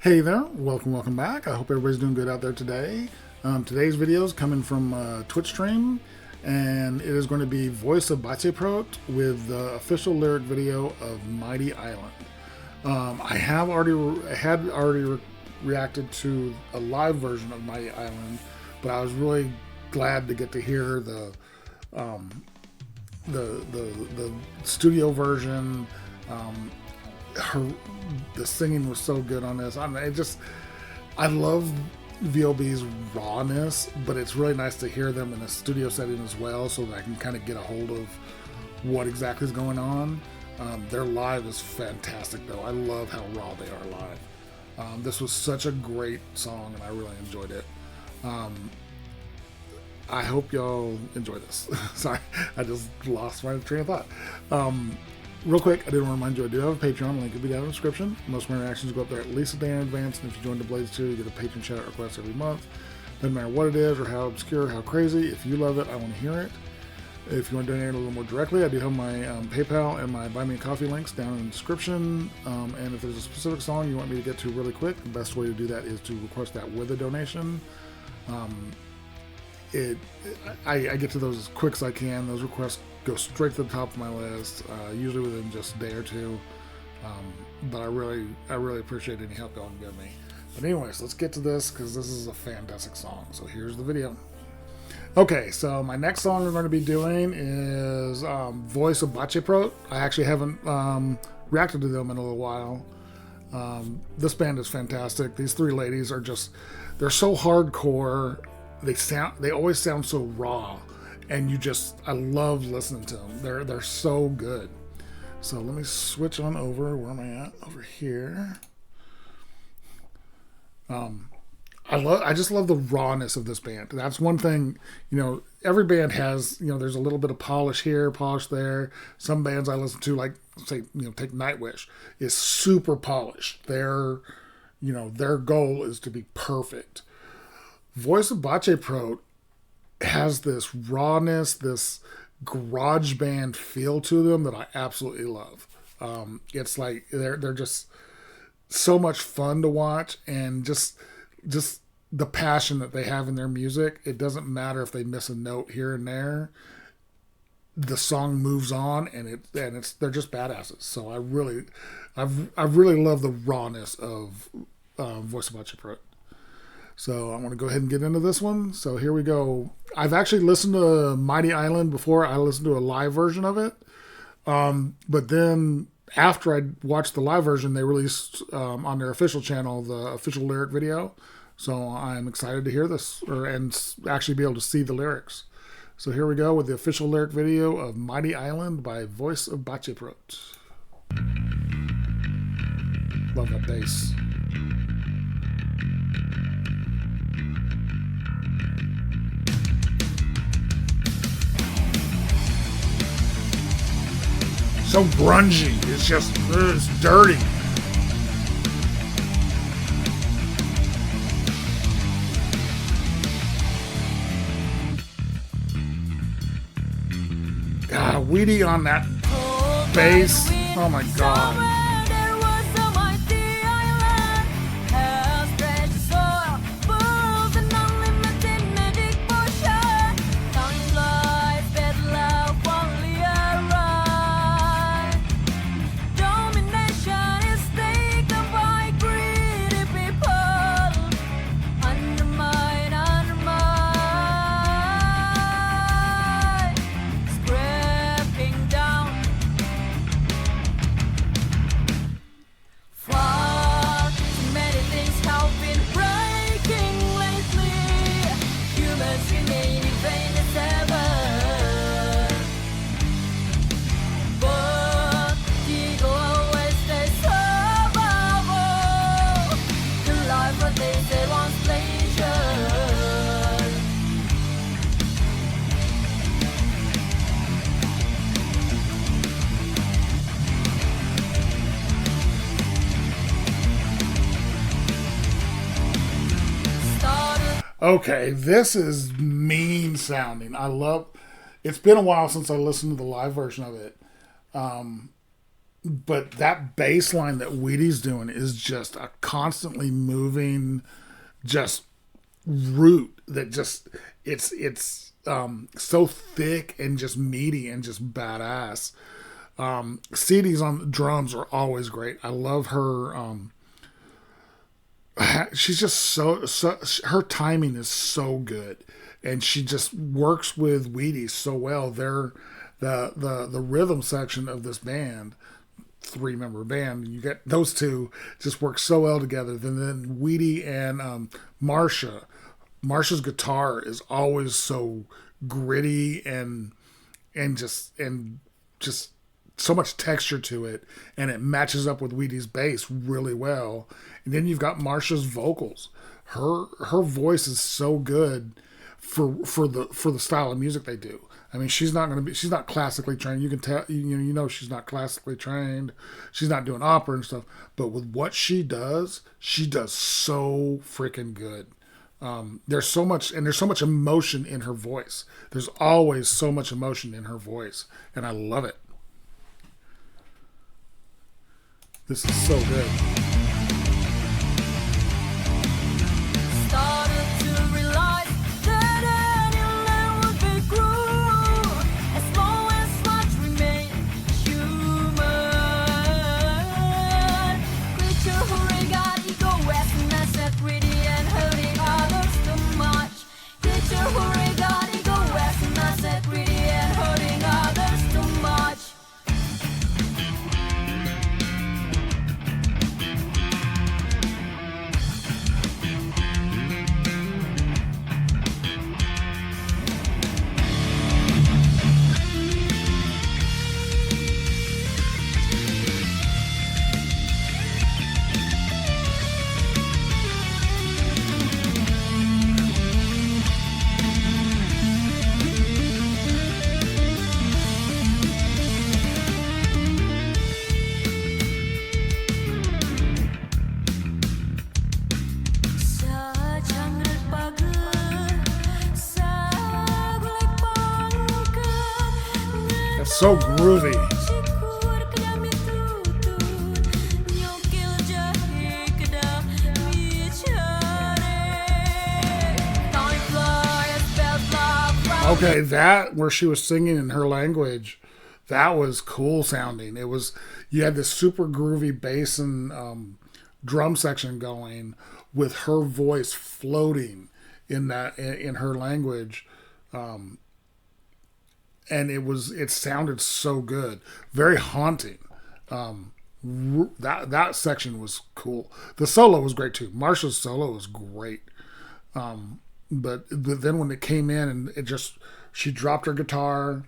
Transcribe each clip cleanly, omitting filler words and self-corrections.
Hey there, welcome back. I hope everybody's doing good out there today. Today's video is coming from Twitch stream, and it is going to be Voice of Baceprot with the official lyric video of Mighty Island. I had already reacted to a live version of Mighty Island, but I was really glad to get to hear the studio version. The singing was so good on this. I love VOB's rawness, but it's really nice to hear them in a studio setting as well, so that I can kind of get a hold of what exactly is going on. Their live is fantastic, though. I love how raw they are live. This was such a great song, and I really enjoyed it. I hope y'all enjoy this. Sorry, I just lost my train of thought. Real quick, I did want to remind you I do have a Patreon. Link will be down in the description. Most of my reactions go up there at least a day in advance, and if you join the Blaze tier, you get a patron shout out request every month. Doesn't matter what it is or how obscure, how crazy. If you love it, I want to hear it. If you want to donate a little more directly, I do have my PayPal and my Buy Me a Coffee links down in the description. And if there's a specific song you want me to get to really quick, the best way to do that is to request that with a donation. I get to those as quick as I can. Those requests go straight to the top of my list, usually within just a day or two. But I really appreciate any help y'all can give me. But anyways, let's get to this because this is a fantastic song. So here's the video. Okay, so my next song we're going to be doing is Voice of Baceprot. I actually haven't reacted to them in a little while. This band is fantastic. These three ladies are they're so hardcore. They always sound so raw, and I love listening to them. They're so good. So let me switch on over. Where am I at? Over here. I just love the rawness of this band. That's one thing, every band has, there's a little bit of polish here, polish there. Some bands I listen to, like, say, take Nightwish, is super polished. Their goal is to be perfect. Voice of Baceprot has this rawness, this garage band feel to them that I absolutely love. It's like they're just so much fun to watch, and just the passion that they have in their music. It doesn't matter if they miss a note here and there. The song moves on, and they're just badasses. So I really love the rawness of Voice of Baceprot. So I want to go ahead and get into this one. So here we go. I've actually listened to Mighty Island before. I listened to a live version of it. But then after I watched the live version, they released on their official channel the official lyric video. So I'm excited to hear this and actually be able to see the lyrics. So here we go with the official lyric video of Mighty Island by Voice of Baceprot. Love that bass. So grungy. It's dirty. God, Weedy on that bass. Oh my God. Okay, this is mean sounding. It's been a while since I listened to the live version of it. but that bass line that Wheaty's doing is just a constantly moving, just root that just it's so thick and just meaty and just badass. CDs on the drums are always great. I love her. She's just so her timing is so good, and she just works with Wheaties so well. They're the rhythm section of this band, 3-member band. You get those two just work so well together. Then Wheatie and Marsha's guitar is always so gritty and just so much texture to it, and it matches up with Wheaty's bass really well. And then you've got Marsha's vocals. Her voice is so good for the style of music they do. I mean, she's not classically trained. You can tell, you know she's not classically trained. She's not doing opera and stuff. But with what she does so freaking good. There's so much emotion in her voice. There's always so much emotion in her voice, and I love it. This is so good. Started to realize that any land would be cruel as long as life remained human. Creature who regard egoism as greedy and hurting others too much. Creature who regard egoism as greedy and hurting others too much. It's so groovy. Okay, that where she was singing in her language, that was cool sounding. It was, you had this super groovy bass and drum section going with her voice floating in her language. And it sounded so good, very haunting. That section was cool. The solo was great too. Marsha's solo was great. But then when it came in and she dropped her guitar,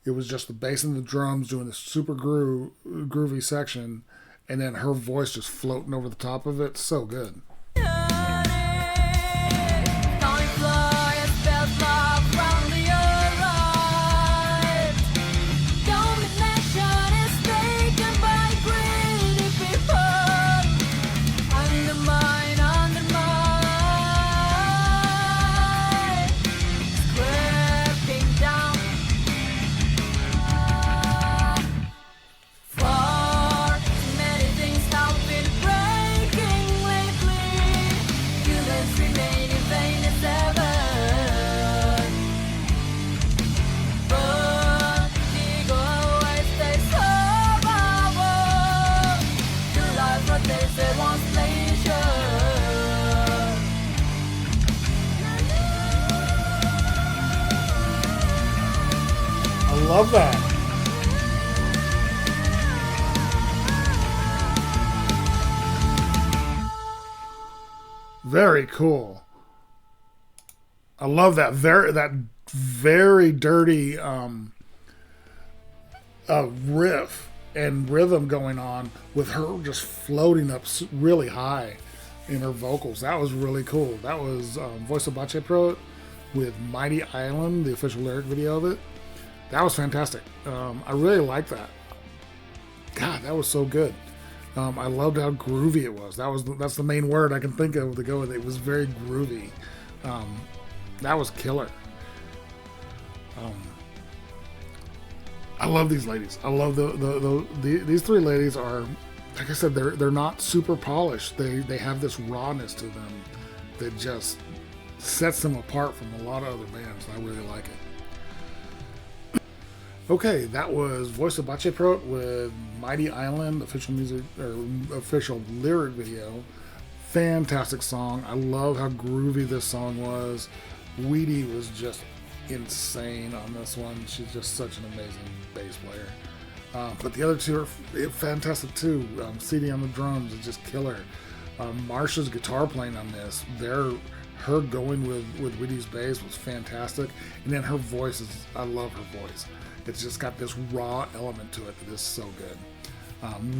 it was just the bass and the drums doing this super groovy section, and then her voice just floating over the top of it. So good. I love that. Very cool. I love that very dirty riff and rhythm going on with her just floating up really high in her vocals. That was really cool. That was Voice of Baceprot with Mighty Island, the official lyric video of it. That was fantastic. I really liked that. God, that was so good. I loved how groovy it was. That's the main word I can think of to go with it. It was very groovy. That was killer. I love these ladies. I love these three ladies are, like I said, they're not super polished. They have this rawness to them that just sets them apart from a lot of other bands. I really like it. Okay, that was Voice of Baceprot with Mighty Island official music or official lyric video. Fantastic song. I love how groovy this song was. Weedy was just insane on this one. She's just such an amazing bass player. But the other two are fantastic too. CD on the drums is just killer. Marsha's guitar playing on this, her going with Weedy's bass was fantastic. And then her voice is, I love her voice. It's just got this raw element to it that is so good.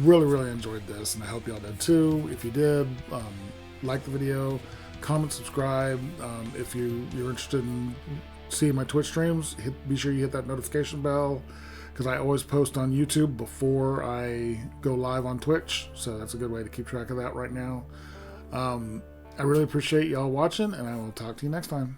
Really enjoyed this, and I hope y'all did too. If you did, like the video, comment, subscribe. If you're interested in seeing my Twitch streams, be sure you hit that notification bell, because I always post on YouTube before I go live on Twitch, so that's a good way to keep track of that right now. I really appreciate y'all watching, and I will talk to you next time.